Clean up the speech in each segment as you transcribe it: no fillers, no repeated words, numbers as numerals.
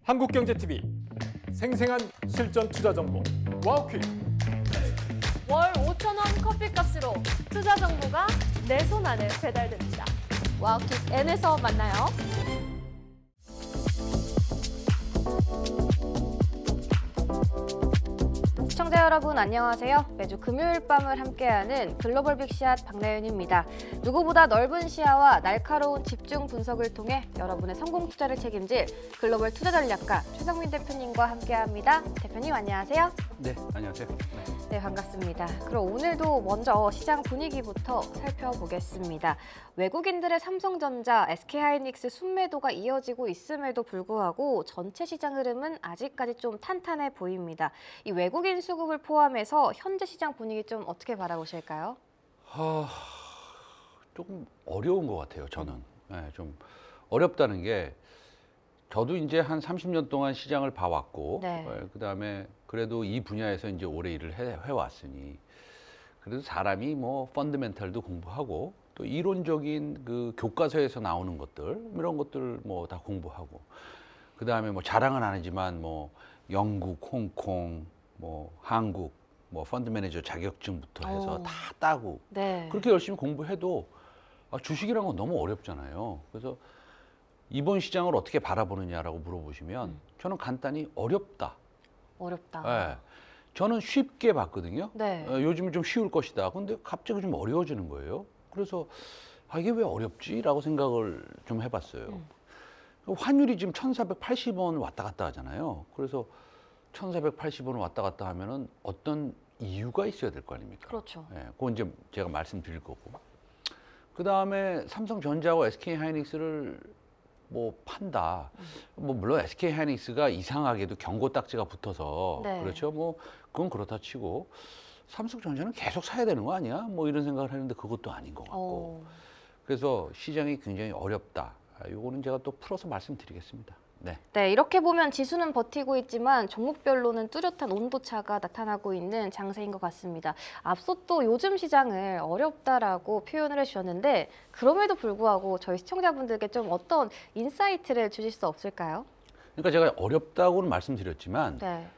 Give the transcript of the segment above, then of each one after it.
한국경제TV 생생한 실전 투자 정보 와우퀴. 월 5,000원 커피값으로 투자 정보가 내 손 안에 배달됩니다. 와우킥 N에서 만나요. 시청자 여러분 안녕하세요. 매주 금요일 밤을 함께하는 글로벌 빅샷 박나연입니다. 누구보다 넓은 시야와 날카로운 집중 분석을 통해 여러분의 성공 투자를 책임질 글로벌 투자 전략가 최성민 대표님과 함께합니다. 대표님 안녕하세요. 네, 안녕하세요. 네, 반갑습니다. 그럼 오늘도 먼저 시장 분위기부터 살펴보겠습니다. 외국인들의 삼성전자, SK하이닉스 순매도가 이어지고 있음에도 불구하고 전체 시장 흐름은 아직까지 좀 탄탄해 보입니다. 이 외국인 수급을 포함해서 현재 시장 분위기 좀 어떻게 바라보실까요? 조금 어려운 것 같아요, 저는. 네, 좀 어렵다는 게 저도 이제 한 30년 동안 시장을 봐왔고, 네. 그다음에 그래도 이 분야에서 이제 오래 일을 해왔으니 그래도 사람이 뭐 펀더멘털도 공부하고 또 이론적인 그 교과서에서 나오는 것들 이런 것들 뭐 다 공부하고 그다음에 뭐 자랑은 안 하지만 뭐 영국, 홍콩, 뭐 한국 뭐 펀드 매니저 자격증부터 해서 다 따고 네. 그렇게 열심히 공부해도 주식이라는 건 너무 어렵잖아요. 그래서 이번 시장을 어떻게 바라보느냐라고 물어보시면 저는 간단히 어렵다. 어렵다. 네. 저는 쉽게 봤거든요. 네. 요즘은 좀 쉬울 것이다. 근데 갑자기 좀 어려워지는 거예요. 그래서 이게 왜 어렵지라고 생각을 좀 해봤어요. 환율이 지금 1,480원 왔다 갔다 하잖아요. 그래서 1,480원 왔다 갔다 하면은 어떤 이유가 있어야 될 거 아닙니까? 그렇죠. 예, 그건 이제 제가 말씀드릴 거고. 그 다음에 삼성전자와 SK하이닉스를 뭐 판다. 뭐 물론 SK하이닉스가 이상하게도 경고 딱지가 붙어서 네. 그렇죠. 뭐 그건 그렇다 치고 삼성전자는 계속 사야 되는 거 아니야? 뭐 이런 생각을 했는데 그것도 아닌 것 같고. 그래서 시장이 굉장히 어렵다. 요거는 제가 또 풀어서 말씀드리겠습니다. 네. 네, 이렇게 보면 지수는 버티고 있지만 종목별로는 뚜렷한 온도차가 나타나고 있는 장세인 것 같습니다. 앞서 또 요즘 시장을 어렵다라고 표현을 해주셨는데 그럼에도 불구하고 저희 시청자분들께 좀 어떤 인사이트를 주실 수 없을까요? 그러니까 제가 어렵다고는 말씀드렸지만 네.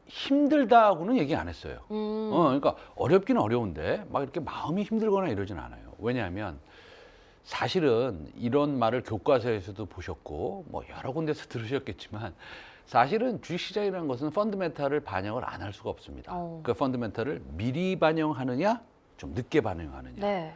힘들다고는 얘기 안 했어요. 그러니까 어렵기는 어려운데 막 이렇게 마음이 힘들거나 이러진 않아요. 왜냐하면 사실은 이런 말을 교과서에서도 보셨고 뭐 여러 군데서 들으셨겠지만 사실은 주식시장이라는 것은 펀드멘탈을 반영을 안 할 수가 없습니다. 그 펀드멘탈을 미리 반영하느냐 좀 늦게 반영하느냐. 네.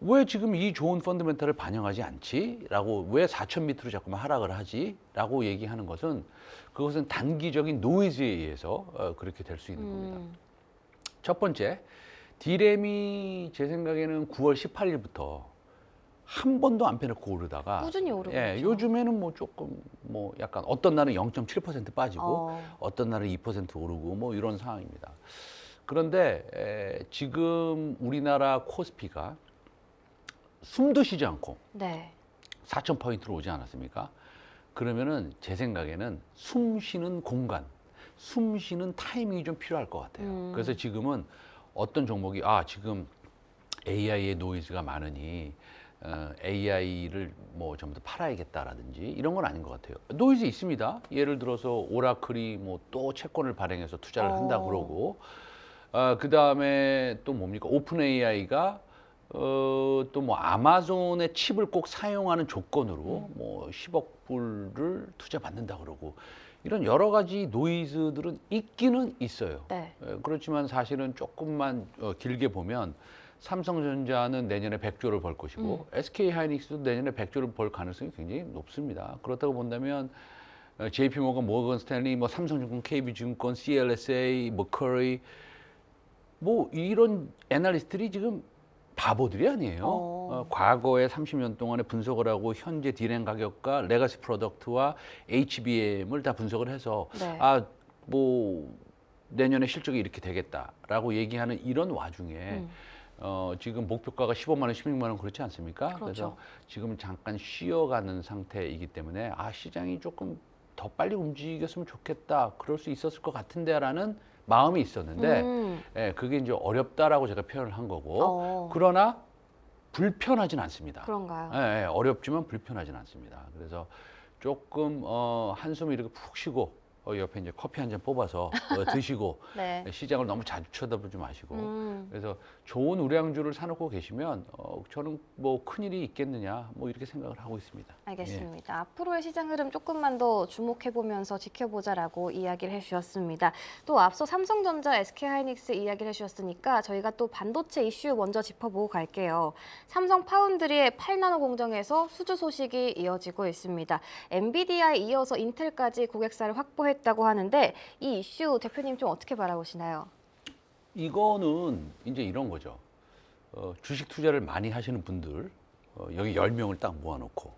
왜 지금 이 좋은 펀드멘탈을 반영하지 않지? 라고 왜 4천 밑으로 자꾸만 하락을 하지? 라고 얘기하는 것은 그것은 단기적인 노이즈에 의해서 그렇게 될 수 있는 겁니다. 첫 번째, D램이 제 생각에는 9월 18일부터 한 번도 안 빼놓고 오르다가 꾸준히 오르고 있죠. 요즘에는 뭐 조금 뭐 약간 어떤 날은 0.7% 빠지고 어떤 날은 2% 오르고 뭐 이런 상황입니다. 그런데 지금 우리나라 코스피가 숨도 쉬지 않고 네. 4,000포인트로 오지 않았습니까? 그러면은 제 생각에는 숨 쉬는 공간, 숨 쉬는 타이밍이 좀 필요할 것 같아요. 그래서 지금은 어떤 종목이 지금 AI의 노이즈가 많으니 AI를 뭐 전부 다 팔아야겠다라든지 이런 건 아닌 것 같아요. 노이즈 있습니다. 예를 들어서 오라클이 뭐 또 채권을 발행해서 투자를 한다 그러고 그 다음에 또 뭡니까? 오픈 AI가 또 뭐 아마존의 칩을 꼭 사용하는 조건으로 뭐 10억 불을 투자 받는다 그러고 이런 여러 가지 노이즈들은 있기는 있어요. 네. 그렇지만 사실은 조금만 길게 보면 삼성전자는 내년에 100조를 벌 것이고 SK하이닉스도 내년에 100조를 벌 가능성이 굉장히 높습니다. 그렇다고 본다면 JP모건, 모건 스탠리, 뭐 삼성증권, KB증권, CLSA, 뭐 커리 뭐 이런 애널리스트들이 지금 바보들이 아니에요. 과거에 30년 동안에 분석을 하고 현재 D램 가격과 레가시 프로덕트와 HBM을 다 분석을 해서 네. 뭐 내년에 실적이 이렇게 되겠다라고 얘기하는 이런 와중에 지금 목표가가 15만 원, 16만 원 그렇지 않습니까? 그렇죠. 그래서 지금 잠깐 쉬어가는 상태이기 때문에 시장이 조금 더 빨리 움직였으면 좋겠다. 그럴 수 있었을 것 같은데라는 마음이 있었는데 그게 이제 어렵다라고 제가 표현을 한 거고 그러나 불편하진 않습니다. 그런가요? 어렵지만 불편하진 않습니다. 그래서 조금 한숨을 이렇게 푹 쉬고 옆에 이제 커피 한 잔 뽑아서 드시고 네. 시장을 너무 자주 쳐다보지 마시고 그래서 좋은 우량주를 사놓고 계시면 저는 뭐 큰일이 있겠느냐 뭐 이렇게 생각을 하고 있습니다. 알겠습니다. 앞으로의 시장 흐름 조금만 더 주목해보면서 지켜보자라고 이야기를 해주셨습니다. 또 앞서 삼성전자, SK하이닉스 이야기를 해주셨으니까 저희가 또 반도체 이슈 먼저 짚어보고 갈게요. 삼성 파운드리의 8나노 공정에서 수주 소식이 이어지고 있습니다. 엔비디아에 이어서 인텔까지 고객사를 확보했다고 하는데 이 이슈 대표님 좀 어떻게 바라보시나요? 이거는 이제 이런 거죠. 주식 투자를 많이 하시는 분들 여기 10명을 딱 모아놓고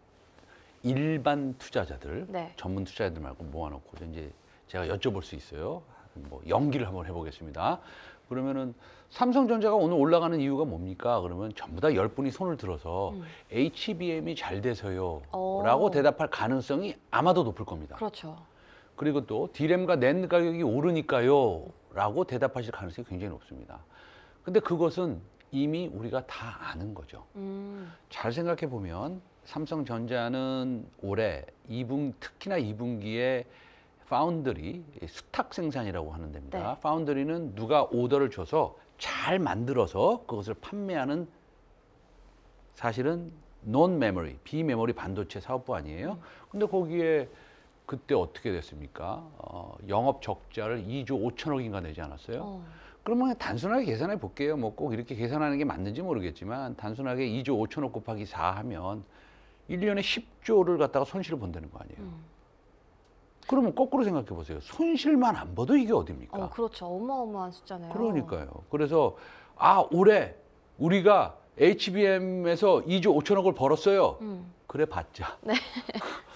일반 투자자들, 네. 전문 투자자들 말고 모아놓고 이제 제가 여쭤볼 수 있어요. 뭐 연기를 한번 해보겠습니다. 그러면은 삼성전자가 오늘 올라가는 이유가 뭡니까? 그러면 전부 다 10분이 손을 들어서 HBM이 잘 돼서요 라고 대답할 가능성이 아마도 높을 겁니다. 그렇죠. 그리고 또 D램과 낸드 가격이 오르니까요 라고 대답하실 가능성이 굉장히 높습니다. 근데 그것은 이미 우리가 다 아는 거죠. 잘 생각해 보면 삼성전자는 올해 특히나 2분기에 파운드리, 수탁 생산이라고 하는 데입니다. 네. 파운드리는 누가 오더를 줘서 잘 만들어서 그것을 판매하는 사실은 논-메모리, 비메모리 반도체 사업부 아니에요? 근데 거기에 그때 어떻게 됐습니까? 영업 적자를 2조 5천억인가 내지 않았어요? 그러면 그냥 단순하게 계산해 볼게요. 뭐 꼭 이렇게 계산하는 게 맞는지 모르겠지만 단순하게 2조 5천억 곱하기 4 하면 1년에 10조를 갖다가 손실을 본다는 거 아니에요? 그러면 거꾸로 생각해 보세요. 손실만 안 봐도 이게 어딥니까? 그렇죠. 어마어마한 숫자네요. 그러니까요. 그래서 올해 우리가 HBM에서 2조 5천억을 벌었어요. 그래 봤자. 네.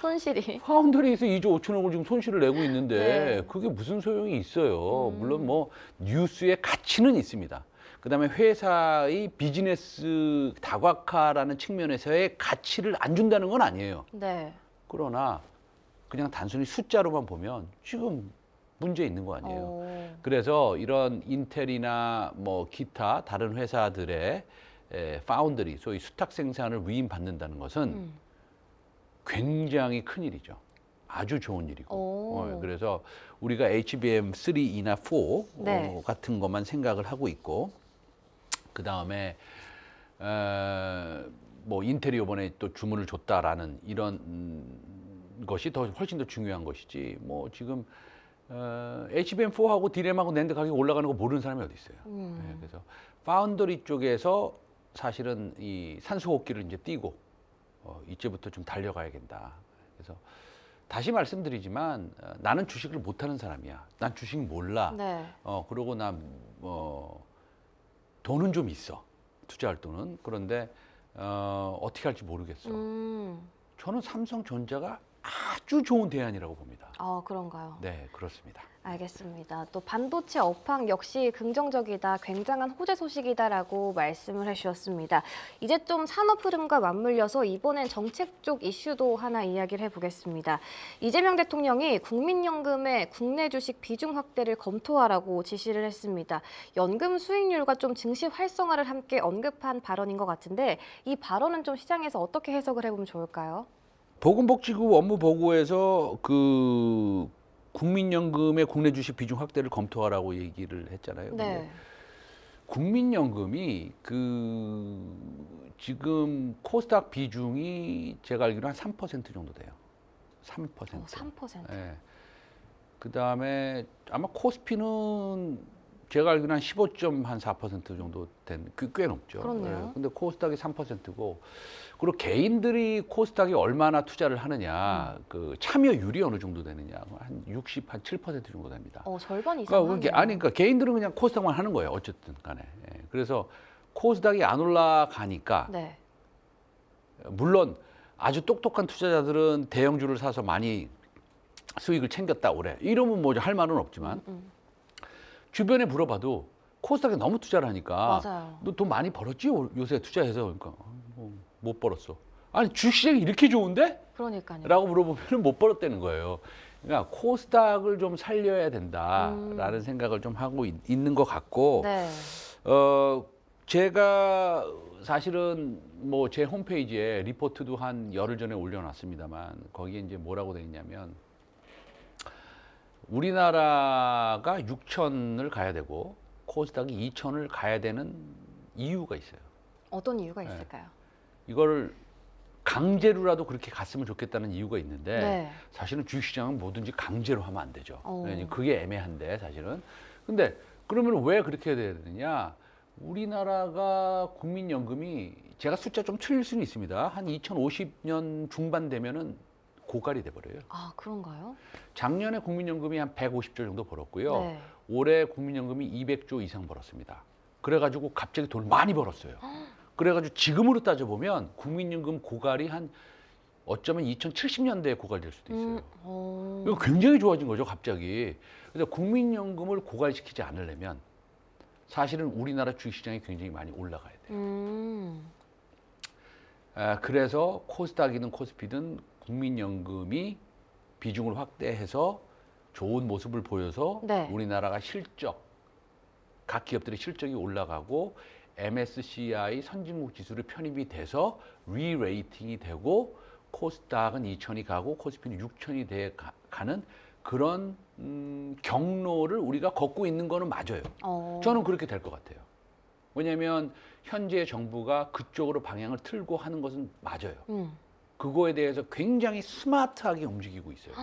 손실이. 파운드리에서 2조 5천억을 지금 손실을 내고 있는데 네. 그게 무슨 소용이 있어요. 물론 뭐 뉴스의 가치는 있습니다. 그다음에 회사의 비즈니스 다각화라는 측면에서의 가치를 안 준다는 건 아니에요. 네. 그러나 그냥 단순히 숫자로만 보면 지금 문제 있는 거 아니에요. 그래서 이런 인텔이나 뭐 기타 다른 회사들의 파운드리, 소위 수탁 생산을 위임받는다는 것은 굉장히 큰 일이죠. 아주 좋은 일이고. 그래서 우리가 HBM3이나 4 네. 같은 것만 생각을 하고 있고, 그 다음에 뭐 인텔이 이번에 또 주문을 줬다라는 이런 것이 훨씬 더 중요한 것이지. 뭐 지금 HBM4하고 D램하고 낸드 가격이 올라가는 거 모르는 사람이 어디 있어요. 네, 그래서 파운더리 쪽에서 사실은 이 산소호흡기를 이제 띄고 이제부터 좀 달려가야겠다. 그래서 다시 말씀드리지만 나는 주식을 못하는 사람이야. 난 주식 몰라. 네. 그러고 난 돈은 좀 있어. 투자할 돈은. 그런데 어떻게 할지 모르겠어. 저는 삼성전자가 아주 좋은 대안이라고 봅니다. 그런가요? 네, 그렇습니다. 알겠습니다. 또 반도체 업황 역시 긍정적이다, 굉장한 호재 소식이다라고 말씀을 해주셨습니다. 이제 좀 산업 흐름과 맞물려서 이번엔 정책 쪽 이슈도 하나 이야기를 해보겠습니다. 이재명 대통령이 국민연금의 국내 주식 비중 확대를 검토하라고 지시를 했습니다. 연금 수익률과 좀 증시 활성화를 함께 언급한 발언인 것 같은데 이 발언은 좀 시장에서 어떻게 해석을 해보면 좋을까요? 보건복지부 업무 보고에서 그 국민연금의 국내 주식 비중 확대를 검토하라고 얘기를 했잖아요. 네. 국민연금이 지금 코스닥 비중이 제가 알기로 한 3% 정도 돼요. 3%. 3%. 네. 그다음에 아마 코스피는 제가 알기로는 한 15.4% 정도 된, 꽤 높죠. 그렇네요. 근데 코스닥이 3%고, 그리고 개인들이 코스닥에 얼마나 투자를 하느냐, 그 참여율이 어느 정도 되느냐, 한 7% 정도 됩니다. 절반 이상 그러니까, 하네요. 그러니까 개인들은 그냥 코스닥만 하는 거예요. 어쨌든 간에. 예. 그래서 코스닥이 안 올라가니까, 네. 물론 아주 똑똑한 투자자들은 대형주를 사서 많이 수익을 챙겼다 올해. 이러면 뭐 할 말은 없지만, 주변에 물어봐도 코스닥에 너무 투자를 하니까 맞아요. 너 돈 많이 벌었지 요새 투자해서. 그러니까 못 벌었어. 아니 주식시장이 이렇게 좋은데? 그러니까요. 라고 물어보면 못 벌었다는 거예요. 그러니까 코스닥을 좀 살려야 된다라는 생각을 좀 하고 있는 것 같고 네. 제가 사실은 뭐 제 홈페이지에 리포트도 한 열흘 전에 올려놨습니다만 거기에 이제 뭐라고 돼 있냐면 우리나라가 6천을 가야 되고 코스닥이 2천을 가야 되는 이유가 있어요. 어떤 이유가 있을까요? 이거를 강제로라도 그렇게 갔으면 좋겠다는 이유가 있는데 네. 사실은 주식시장은 뭐든지 강제로 하면 안 되죠. 어. 그게 애매한데 사실은. 근데 그러면 왜 그렇게 해야 되느냐? 우리나라가 국민연금이 제가 숫자 좀 틀릴 수는 있습니다. 한 2050년 중반 되면은 고갈이 돼버려요. 아, 그런가요? 작년에 국민연금이 한 150조 정도 벌었고요. 네. 올해 국민연금이 200조 이상 벌었습니다. 그래가지고 갑자기 돈을 많이 벌었어요. 그래가지고 지금으로 따져보면 국민연금 고갈이 한 어쩌면 2070년대에 고갈될 수도 있어요. 이거 굉장히 좋아진 거죠, 갑자기. 그래서 국민연금을 고갈시키지 않으려면 사실은 우리나라 주식시장이 굉장히 많이 올라가야 돼요. 그래서 코스닥이든 코스피든 국민연금이 비중을 확대해서 좋은 모습을 보여서 네. 우리나라가 각 기업들의 실적이 올라가고 MSCI 선진국 지수로 편입이 돼서 리레이팅이 되고 코스닥은 2천이 가고 코스피는 6천이 돼 가는 그런 경로를 우리가 걷고 있는 거는 맞아요. 저는 그렇게 될 것 같아요. 왜냐하면 현재 정부가 그쪽으로 방향을 틀고 하는 것은 맞아요. 그거에 대해서 굉장히 스마트하게 움직이고 있어요.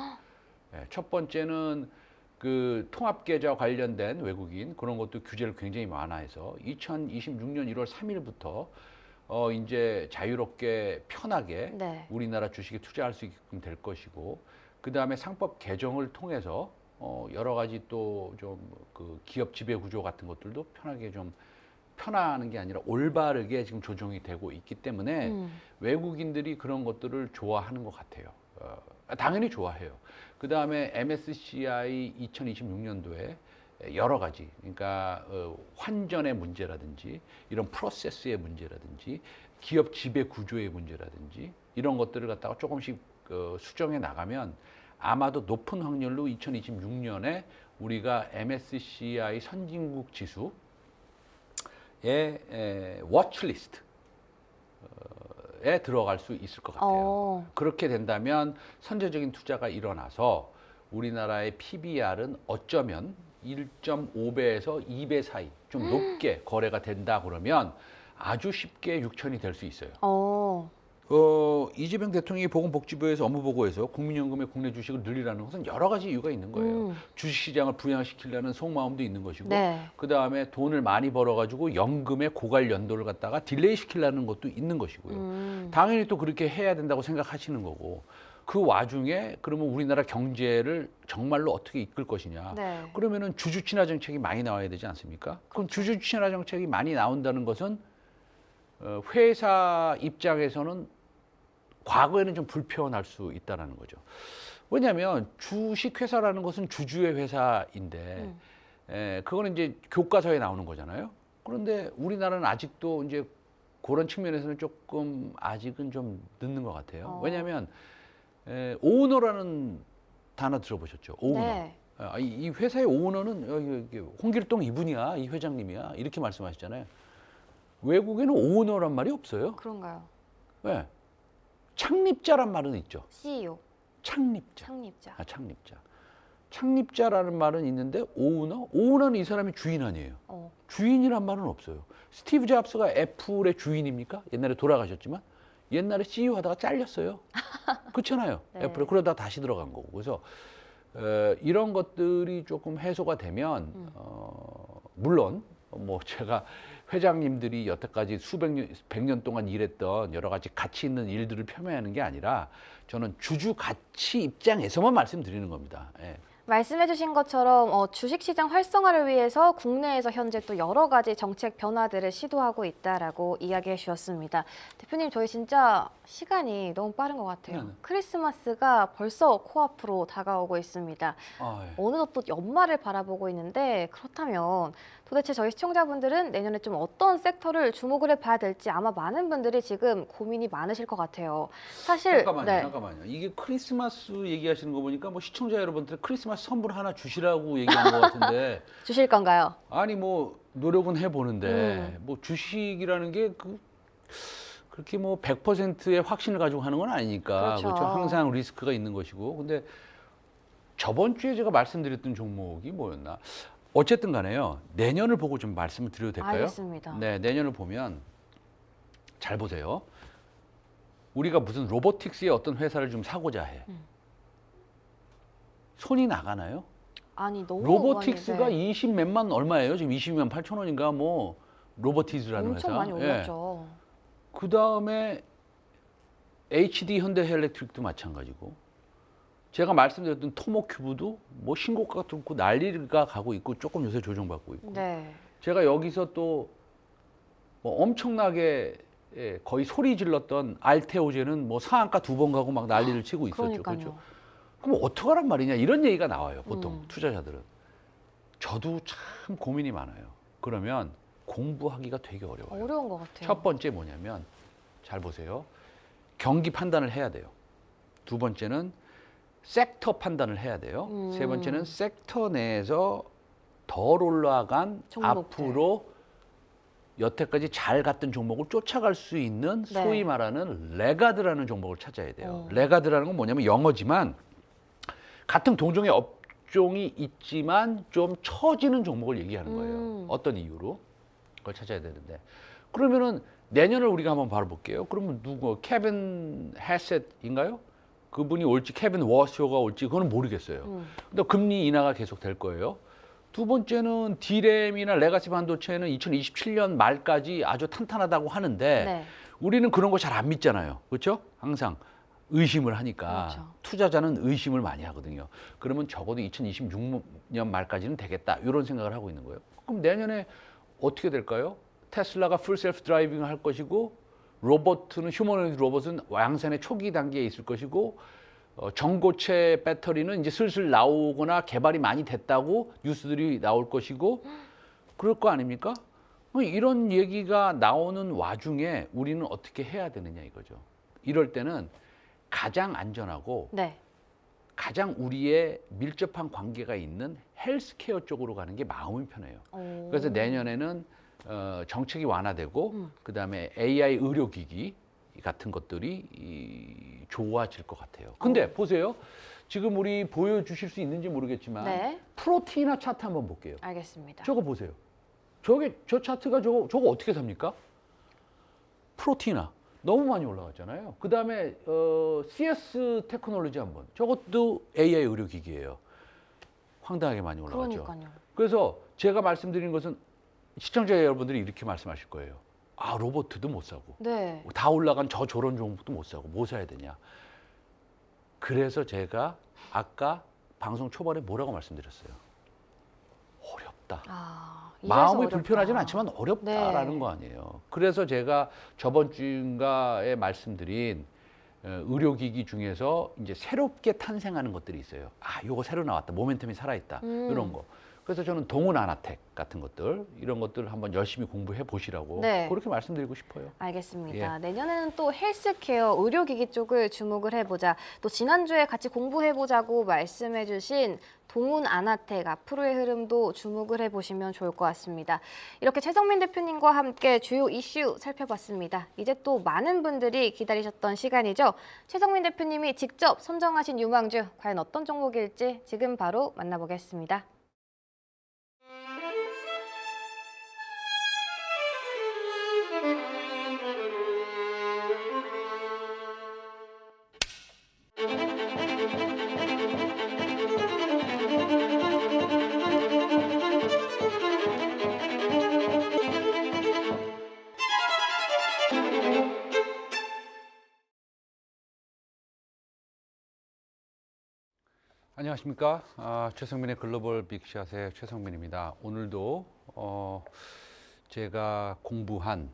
네, 첫 번째는 그 통합계좌 관련된 외국인 그런 것도 규제를 굉장히 완화해서 2026년 1월 3일부터 이제 자유롭게 편하게 네. 우리나라 주식에 투자할 수 있게끔 될 것이고 그 다음에 상법 개정을 통해서 여러 가지 또 좀 그 기업 지배 구조 같은 것들도 편하게 좀 편하는 게 아니라 올바르게 지금 조정이 되고 있기 때문에 외국인들이 그런 것들을 좋아하는 것 같아요. 당연히 좋아해요. 그 다음에 MSCI 2026년도에 여러 가지, 그러니까 환전의 문제라든지 이런 프로세스의 문제라든지 기업 지배 구조의 문제라든지 이런 것들을 갖다가 조금씩 수정해 나가면 아마도 높은 확률로 2026년에 우리가 MSCI 선진국 지수의 워치리스트에 들어갈 수 있을 것 같아요. 그렇게 된다면 선제적인 투자가 일어나서 우리나라의 PBR은 어쩌면 1.5배에서 2배 사이 좀 높게 거래가 된다 그러면 아주 쉽게 6천이 될 수 있어요. 이재명 대통령이 보건복지부에서 업무보고에서 국민연금의 국내 주식을 늘리라는 것은 여러 가지 이유가 있는 거예요. 주식시장을 부양시키려는 속마음도 있는 것이고 네. 그다음에 돈을 많이 벌어가지고 연금의 고갈 연도를 갖다가 딜레이 시키려는 것도 있는 것이고요. 당연히 또 그렇게 해야 된다고 생각하시는 거고 그 와중에 그러면 우리나라 경제를 정말로 어떻게 이끌 것이냐. 네. 그러면은 주주 친화 정책이 많이 나와야 되지 않습니까? 그럼 주주 친화 정책이 많이 나온다는 것은 회사 입장에서는 과거에는 좀 불편할 수 있다는 거죠. 왜냐하면 주식회사라는 것은 주주의 회사인데 그거는 이제 교과서에 나오는 거잖아요. 그런데 우리나라는 아직도 이제 그런 측면에서는 조금 아직은 좀 늦는 것 같아요. 왜냐하면 오너라는 단어 들어보셨죠? 오너. 네. 이 회사의 오너는 홍길동 이분이야, 이 회장님이야 이렇게 말씀하시잖아요. 외국에는 오너란 말이 없어요. 그런가요? 왜? 창립자란 말은 있죠. CEO. 창립자. 창립자. 창립자. 창립자라는 말은 있는데 오너? 오너는 이 사람이 주인 아니에요. 주인이란 말은 없어요. 스티브 잡스가 애플의 주인입니까? 옛날에 돌아가셨지만 옛날에 CEO 하다가 잘렸어요. 그렇잖아요. 네. 애플에 그러다 다시 들어간 거고. 그래서 이런 것들이 조금 해소가 되면 물론 뭐 제가 회장님들이 여태까지 수백 년, 100년 동안 일했던 여러 가지 가치 있는 일들을 폄훼하는 게 아니라 저는 주주 가치 입장에서만 말씀드리는 겁니다. 예. 말씀해주신 것처럼 주식시장 활성화를 위해서 국내에서 현재 또 여러 가지 정책 변화들을 시도하고 있다라고 이야기해 주셨습니다. 대표님, 저희 진짜 시간이 너무 빠른 것 같아요. 네네. 크리스마스가 벌써 코앞으로 다가오고 있습니다. 아, 예. 어느덧 또 연말을 바라보고 있는데 그렇다면 도대체 저희 시청자분들은 내년에 좀 어떤 섹터를 주목을 해봐야 될지 아마 많은 분들이 지금 고민이 많으실 것 같아요. 사실 잠깐만요, 네, 잠깐만요. 이게 크리스마스 얘기하시는 거 보니까 뭐 시청자 여러분들 크리스마스 선물 하나 주시라고 얘기하는 것 같은데 주실 건가요? 아니 뭐 노력은 해보는데 뭐 주식이라는 게 그렇게 뭐 100%의 확신을 가지고 하는 건 아니니까 그렇죠. 그렇죠. 항상 리스크가 있는 것이고 근데 저번 주에 제가 말씀드렸던 종목이 뭐였나? 어쨌든 간에요. 내년을 보고 좀 말씀을 드려도 될까요? 알겠습니다. 네, 내년을 보면 잘 보세요. 우리가 무슨 로보틱스의 어떤 회사를 좀 사고자 해. 손이 나가나요? 아니 너무 로보틱스가 많이, 네. 20 몇만 얼마예요? 지금 20만 8천 원인가 뭐 로보틱스라는 엄청 회사. 많이 올랐죠. 그 다음에 HD 현대헬렉트릭도 마찬가지고 제가 말씀드렸던 토모큐브도 뭐 신고가가 뚫고 난리가 가고 있고 조금 요새 조정받고 있고 네. 제가 여기서 또 뭐 엄청나게 거의 소리 질렀던 알테오제는 뭐 상한가 2번 가고 막 난리를 치고 있었죠. 그러니까요. 그렇죠? 그럼 어떡하란 말이냐 이런 얘기가 나와요. 보통 음. 투자자들은. 저도 참 고민이 많아요. 그러면 공부하기가 되게 어려워요. 어려운 것 같아요. 첫 번째 뭐냐면 잘 보세요. 경기 판단을 해야 돼요. 두 번째는 섹터 판단을 해야 돼요. 세 번째는 섹터 내에서 덜 올라간 종목들. 앞으로 여태까지 잘 갔던 종목을 쫓아갈 수 있는 네. 소위 말하는 레가드라는 종목을 찾아야 돼요. 어. 레가드라는 건 뭐냐면 영어지만 같은 동종의 업종이 있지만 좀 처지는 종목을 얘기하는 거예요. 어떤 이유로? 그걸 찾아야 되는데. 그러면은 내년을 우리가 한번 바라볼게요. 그러면 누구? 케빈 해셋인가요? 그분이 올지 케빈 워쇼가 올지 그거는 모르겠어요. 근데 금리 인하가 계속 될 거예요. 두 번째는 D램이나 레가시 반도체는 2027년 말까지 아주 탄탄하다고 하는데 네. 우리는 그런 거 잘 안 믿잖아요. 그렇죠? 항상 의심을 하니까 그렇죠. 투자자는 의심을 많이 하거든요. 그러면 적어도 2026년 말까지는 되겠다. 이런 생각을 하고 있는 거예요. 그럼 내년에 어떻게 될까요? 테슬라가 풀 셀프 드라이빙을 할 것이고 로봇은 휴머노이드 로봇은 양산의 초기 단계에 있을 것이고 전고체 배터리는 이제 슬슬 나오거나 개발이 많이 됐다고 뉴스들이 나올 것이고 그럴 거 아닙니까? 이런 얘기가 나오는 와중에 우리는 어떻게 해야 되느냐 이거죠. 이럴 때는 가장 안전하고 네. 가장 우리의 밀접한 관계가 있는 헬스케어 쪽으로 가는 게 마음이 편해요. 오. 그래서 내년에는 정책이 완화되고 그다음에 AI 의료기기 같은 것들이 좋아질 것 같아요. 근데 보세요. 지금 우리 보여주실 수 있는지 모르겠지만 네. 프로티나 차트 한번 볼게요. 알겠습니다. 저거 보세요. 저 차트가 저거 어떻게 삽니까? 프로티나 너무 많이 올라갔잖아요. 그다음에 CS 테크놀로지 한번 저것도 AI 의료기기예요. 황당하게 많이 올라갔죠. 그러니까요. 그래서 제가 말씀드리는 것은 시청자 여러분들이 이렇게 말씀하실 거예요. 아 로봇도 못 사고 네. 다 올라간 저런 종목도 못 사고 뭐 사야 되냐. 그래서 제가 아까 방송 초반에 뭐라고 말씀드렸어요. 어렵다. 아, 이래서 마음이 어렵다. 불편하지는 않지만 어렵다라는 네. 거 아니에요. 그래서 제가 저번 주인가에 말씀드린 의료기기 중에서 이제 새롭게 탄생하는 것들이 있어요. 아, 요거 새로 나왔다. 모멘텀이 살아있다. 이런 거. 그래서 저는 동훈 아나텍 같은 것들 이런 것들 한번 열심히 공부해 보시라고 네. 그렇게 말씀드리고 싶어요. 알겠습니다. 예. 내년에는 또 헬스케어, 의료기기 쪽을 주목을 해보자. 또 지난주에 같이 공부해보자고 말씀해주신 동훈 아나텍 앞으로의 흐름도 주목을 해보시면 좋을 것 같습니다. 이렇게 최성민 대표님과 함께 주요 이슈 살펴봤습니다. 이제 또 많은 분들이 기다리셨던 시간이죠. 최성민 대표님이 직접 선정하신 유망주, 과연 어떤 종목일지 지금 바로 만나보겠습니다. 안녕하십니까. 최성민의 글로벌 빅샷의 최성민입니다. 오늘도 제가 공부한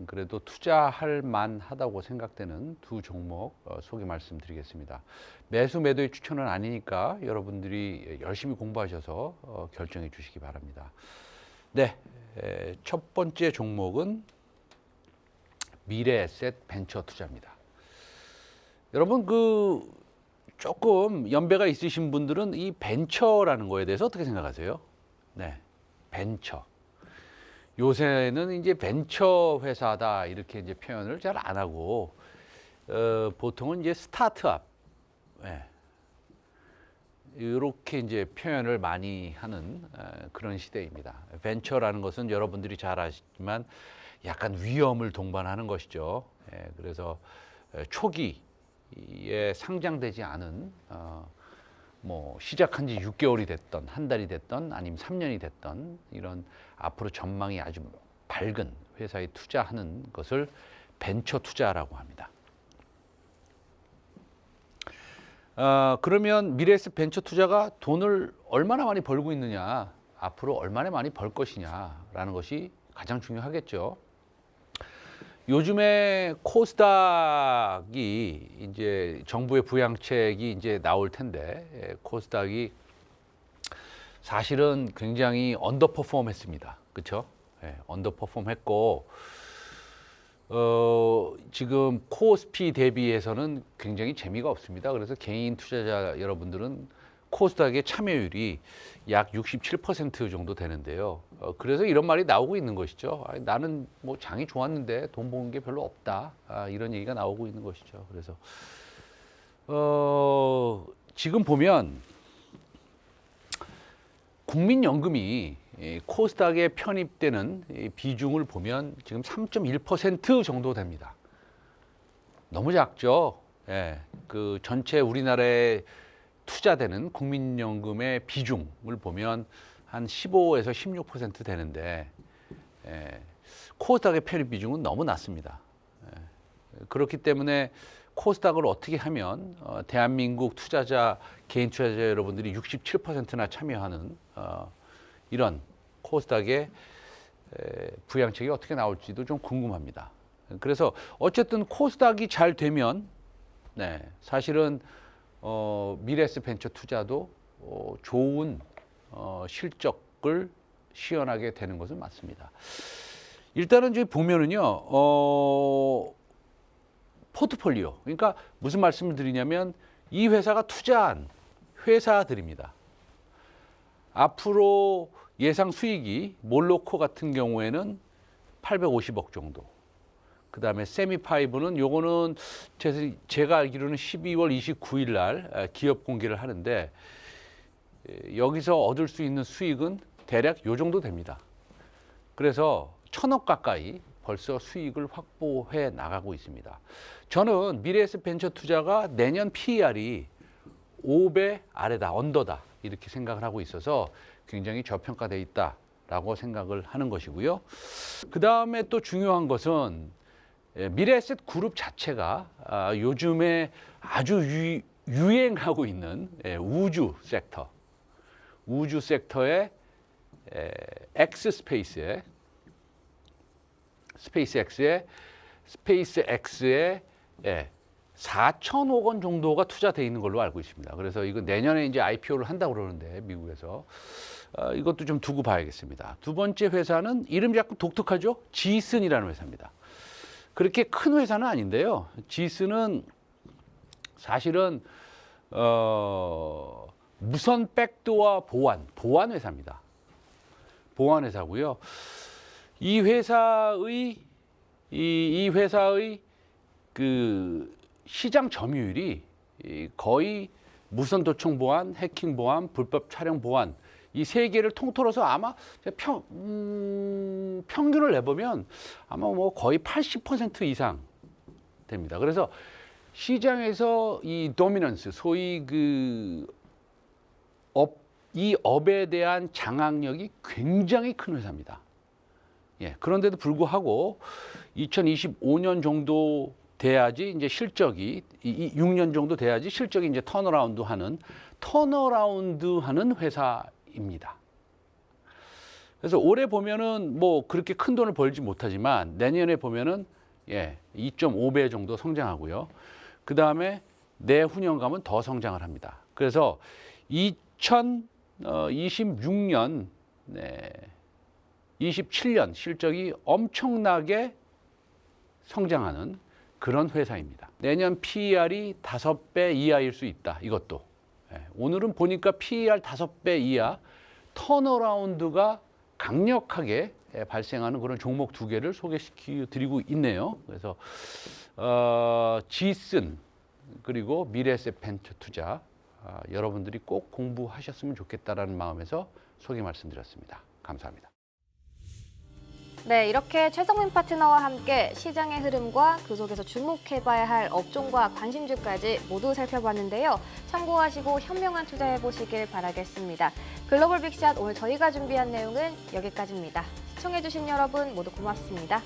그래도 투자할 만하다고 생각되는 두 종목 소개 말씀드리겠습니다. 매수 매도의 추천은 아니니까 여러분들이 열심히 공부하셔서 결정해 주시기 바랍니다. 네, 첫 번째 종목은 미래에셋 벤처 투자입니다. 여러분 조금 연배가 있으신 분들은 이 벤처라는 거에 대해서 어떻게 생각하세요? 네, 벤처. 요새는 이제 벤처 회사다 이렇게 이제 표현을 잘 안 하고 보통은 이제 스타트업, 이렇게 이제 표현을 많이 하는 그런 시대입니다. 벤처라는 것은 여러분들이 잘 아시지만 약간 위험을 동반하는 것이죠. 그래서 초기에 상장되지 않은 뭐 시작한 지 6개월이 됐던 한 달이 됐던 아니면 3년이 됐던 이런 앞으로 전망이 아주 밝은 회사에 투자하는 것을 벤처 투자라고 합니다. 그러면 미래에셋 벤처 투자가 돈을 얼마나 많이 벌고 있느냐, 앞으로 얼마나 많이 벌 것이냐라는 것이 가장 중요하겠죠. 요즘에 코스닥이 이제 정부의 부양책이 이제 나올 텐데 코스닥이 사실은 굉장히 언더퍼폼했습니다. 그렇죠? 언더퍼폼했고 지금 코스피 대비해서는 굉장히 재미가 없습니다. 그래서 개인 투자자 여러분들은 코스닥의 참여율이 약 67% 정도 되는데요. 그래서 이런 말이 나오고 있는 것이죠. 나는 뭐 장이 좋았는데 돈 번 게 별로 없다. 이런 얘기가 나오고 있는 것이죠. 그래서 지금 보면 국민연금이 코스닥에 편입되는 비중을 보면 지금 3.1% 정도 됩니다. 너무 작죠. 그 전체 우리나라에 투자되는 국민연금의 비중을 보면 한 15에서 16% 되는데 코스닥의 편입 비중은 너무 낮습니다. 그렇기 때문에 코스닥을 어떻게 하면 대한민국 투자자, 개인 투자자 여러분들이 67%나 참여하는 이런 코스닥의 부양책이 어떻게 나올지도 좀 궁금합니다. 그래서 어쨌든 코스닥이 잘 되면 사실은 미래에셋 벤처 투자도 좋은 실적을 시현하게 되는 것은 맞습니다. 일단은 이제 보면은요, 포트폴리오. 그러니까 무슨 말씀을 드리냐면 이 회사가 투자한 회사들입니다. 앞으로 예상 수익이 몰로코 같은 경우에는 850억 정도. 그 다음에 세미파이브는 요거는 제가 알기로는 12월 29일 날 기업 공개를 하는데 여기서 얻을 수 있는 수익은 대략 요 정도 됩니다. 그래서 1,000억 가까이 벌써 수익을 확보해 나가고 있습니다. 저는 미래에셋 벤처 투자가 내년 PER이 5배 아래다, 언더다 이렇게 생각을 하고 있어서 굉장히 저평가되어 있다라고 생각을 하는 것이고요. 그 다음에 또 중요한 것은 미래에셋 그룹 자체가 요즘에 아주 유행하고 있는 우주 섹터의 스페이스X의 4천억 원 정도가 투자되어 있는 걸로 알고 있습니다. 그래서 이거 내년에 이제 IPO를 한다고 그러는데 미국에서 이것도 좀 두고 봐야겠습니다. 두 번째 회사는 이름이 약간 독특하죠? 지슨이라는 회사입니다. 그렇게 큰 회사는 아닌데요. 지슨은 사실은 무선 백도어 보안 회사입니다. 보안 회사고요. 이 회사의 그 시장 점유율이 거의 무선 도청 보안, 해킹 보안, 불법 촬영 보안 이 세 개를 통틀어서 아마 평균을 내보면 아마 뭐 거의 80% 이상 됩니다. 그래서 시장에서 이 도미넌스, 소위 이 업에 대한 장악력이 굉장히 큰 회사입니다. 그런데도 불구하고 2025년 정도 돼야지 이제 실적이 6년 정도 돼야지 실적이 이제 턴어라운드 하는 회사입니다. 그래서 올해 보면은 뭐 그렇게 큰 돈을 벌지 못하지만 내년에 보면은 2.5배 정도 성장하고요. 그 다음에 내후년감은 더 성장을 합니다. 그래서 2026년, 27년 실적이 엄청나게 성장하는 그런 회사입니다. 내년 PER이 5배 이하일 수 있다. 이것도. 오늘은 보니까 PER 5배 이하 턴어라운드가 강력하게 발생하는 그런 종목 2개를 소개시켜 드리고 있네요. 그래서 지슨 그리고 미래에셋펜트 투자 여러분들이 꼭 공부하셨으면 좋겠다라는 마음에서 소개 말씀드렸습니다. 감사합니다. 네, 이렇게 최성민 파트너와 함께 시장의 흐름과 그 속에서 주목해봐야 할 업종과 관심주까지 모두 살펴봤는데요. 참고하시고 현명한 투자해보시길 바라겠습니다. 글로벌 빅샷 오늘 저희가 준비한 내용은 여기까지입니다. 시청해주신 여러분 모두 고맙습니다.